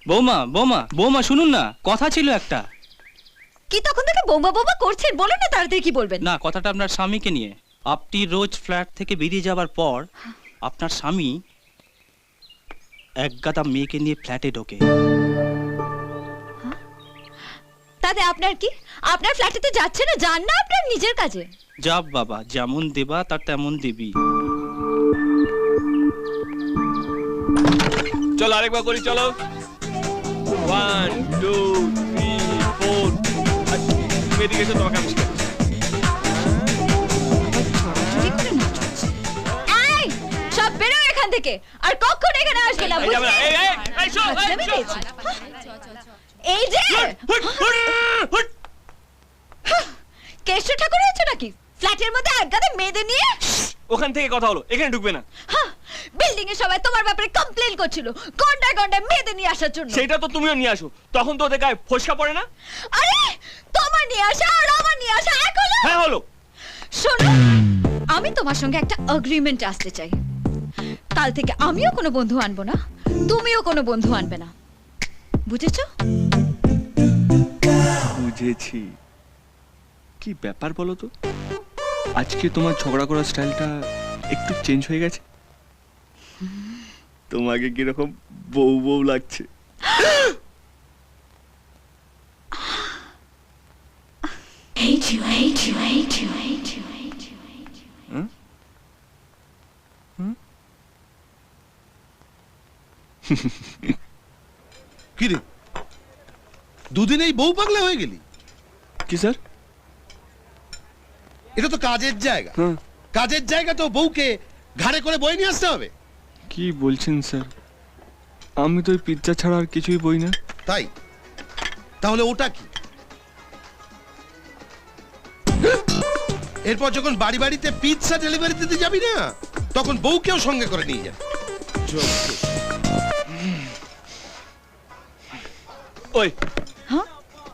বৌমা বৌমা বৌমা শুনুন না, কথা ছিল একটা। কি তখন থেকে বোমা বোমা করছেন? বলুন না তাড়াতাড়ি কি বলবেন। না, কথাটা আপনার স্বামীকে নিয়ে। আপনি রোজ ফ্ল্যাট থেকে বেরিয়ে যাবার পর আপনার স্বামী এক গাদা মেয়েকে নিয়ে ফ্ল্যাটে ঢোকে। তাতে আপনার কি? আপনার ফ্ল্যাটে তো যাচ্ছে না, যান না আপনার নিজের কাজে। যাব বাবা, যেমন দেবা তার তেমন দেবী। চলো আরেকবার করি, চলো। 1 2 3 4। এদিকে এসো, তোমাকে আমি শেখাচ্ছি। এই সব বেরো এখান থেকে, আর কখনো এখানে আসবে না, এই যাবে না, বুঝলে? এই শো, হাজলামি পেয়েছি। এই যে কেষ্ট ঠাকুর হয়েছে নাকি? ফ্ল্যাটের মধ্যে এক গাদা মেয়েদের নিয়ে ওখান থেকে কথা হলো, এখানে ঢুকবে না। বিল্ডিং এ সবাই তোমার ব্যাপারে কমপ্লেইন করছিল, গন্ডায় গন্ডায় মেয়েদের নিয়ে আসার জন্য। সেটা তো তুমিও নিয়ে আসো, তখন তো ওদের গায়ে ফোসকা পড়ে না। আরে তোমার নিয়ে আসা আর আমার নিয়ে আসা এক হলো? হ্যাঁ হলো। শোনো, আমি তোমার সঙ্গে একটা এগ্রিমেন্ট আসতে চাই। কাল থেকে আমিও কোনো বন্ধু আনবো না, তুমিও কোনো বন্ধু আনবে না, বুঝেছো? বুঝেছি। কি ব্যাপার বলো তো, আজকে তোমার ঝগড়া করার স্টাইলটা একটু চেঞ্জ হয়ে গেছে। তোমাকে কিরকম বউ বউ লাগছে। Hate you, hate you, hate you, hate you, hate you, hate you. কি রে, দুদিনেই বউ পাগলা হয়ে গেলি? কি স্যার? এটা তো কাজের জায়গা, হ্যাঁ। কাজের জায়গা তো বউকে ঘাড়ে করে বয়ে নিয়ে আসতে হবে। কি বলছেন স্যার? আমি তো ওই পিৎজা ছাড়া আর কিছুই বই না। তাই? তাহলে ওটা কি? এরপর যখন বাড়ি বাড়িতে পিৎজা ডেলিভারি দিতে যাবি না, তখন বউকেও সঙ্গে করে নিয়ে যাবে। ওই হ্যাঁ?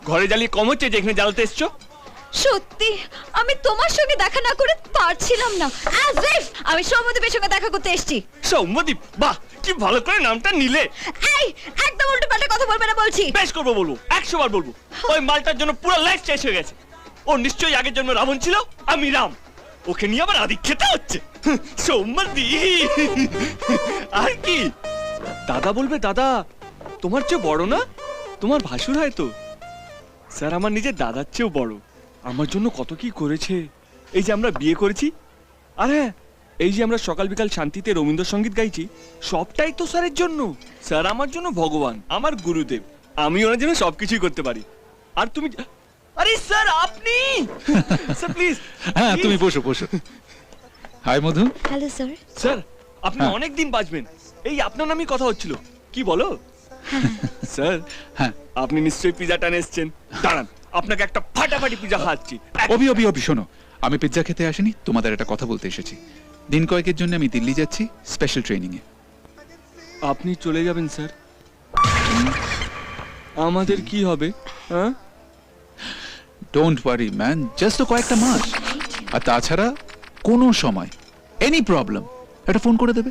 ঘরে জ্বালিয়ে কম হচ্ছে যে এখানে জ্বালাতে এসছো? সত্যি আমি তোমার সঙ্গে দেখা না করে পারছিলাম না। As if আমি সৌম্যদীপের সঙ্গে দেখা করতে এসেছি। সৌম্যদীপ, বাহ কি ভালো করে নামটা নিলে। এই একদম উল্টো পাল্টা কথা বলবে না বলছি। বেশ করবো, বলবো, 100 বার বলবো। ওই মালটার জন্য পুরো লাইফ শেষ হয়ে গেছে। ও নিশ্চয়ই আগের জন্ম রাবণ ছিল, আমি রাম। ওকে নিয়ে আবার আদি খেতে হচ্ছে। সৌম্যদীপ আর কি? দাদা বলবে, দাদা তোমার চেয়ে বড় না? তোমার ভাসুর হয় তো। স্যার আমার নিজের দাদার চেয়েও বড়, আমার জন্য কত কি করেছে। এই যে আমরা বিয়ে করেছি, আর হ্যাঁ এই যে আমরা সকাল বিকাল শান্তিতে রবীন্দ্রসঙ্গীত গাইছি, সবটাই তো স্যারের জন্য। স্যার আমার জন্য ভগবান, আমার গুরুদেব। আমি ওনার জন্য সবকিছুই করতে পারি। আর তুমি, আরে স্যার আপনি স্যার প্লিজ। হ্যাঁ তুমি বসো বসো। Hi Madhu. Hello sir. Sir আপনি হ্যাঁ। অনেক দিন বাঁচবেন, এই আপনার নামই কথা হচ্ছিল। কি বলো স্যার? হ্যাঁ আপনি নিশ্চয়ই পিজা টানে এসছেন। দাঁড়ান, আপনাকে একটা ফাটাফাটি পিজা খাওয়াচ্ছি। অবি অবি অবি শোনো, আমি পিৎজা খেতে আসিনি, তোমাদের একটা কথা বলতে এসেছি। দিন কয়েকের জন্য আমি দিল্লি যাচ্ছি স্পেশাল ট্রেনিং এ। আপনি চলে যাবেন স্যার? আমাদের কি হবে? হ্যাঁ ডোন্ট ওয়ারি ম্যান, জাস্ট কয়েকটা মাস। আর তাছাড়া কোনো সময় এনি প্রবলেম একটা ফোন করে দেবে।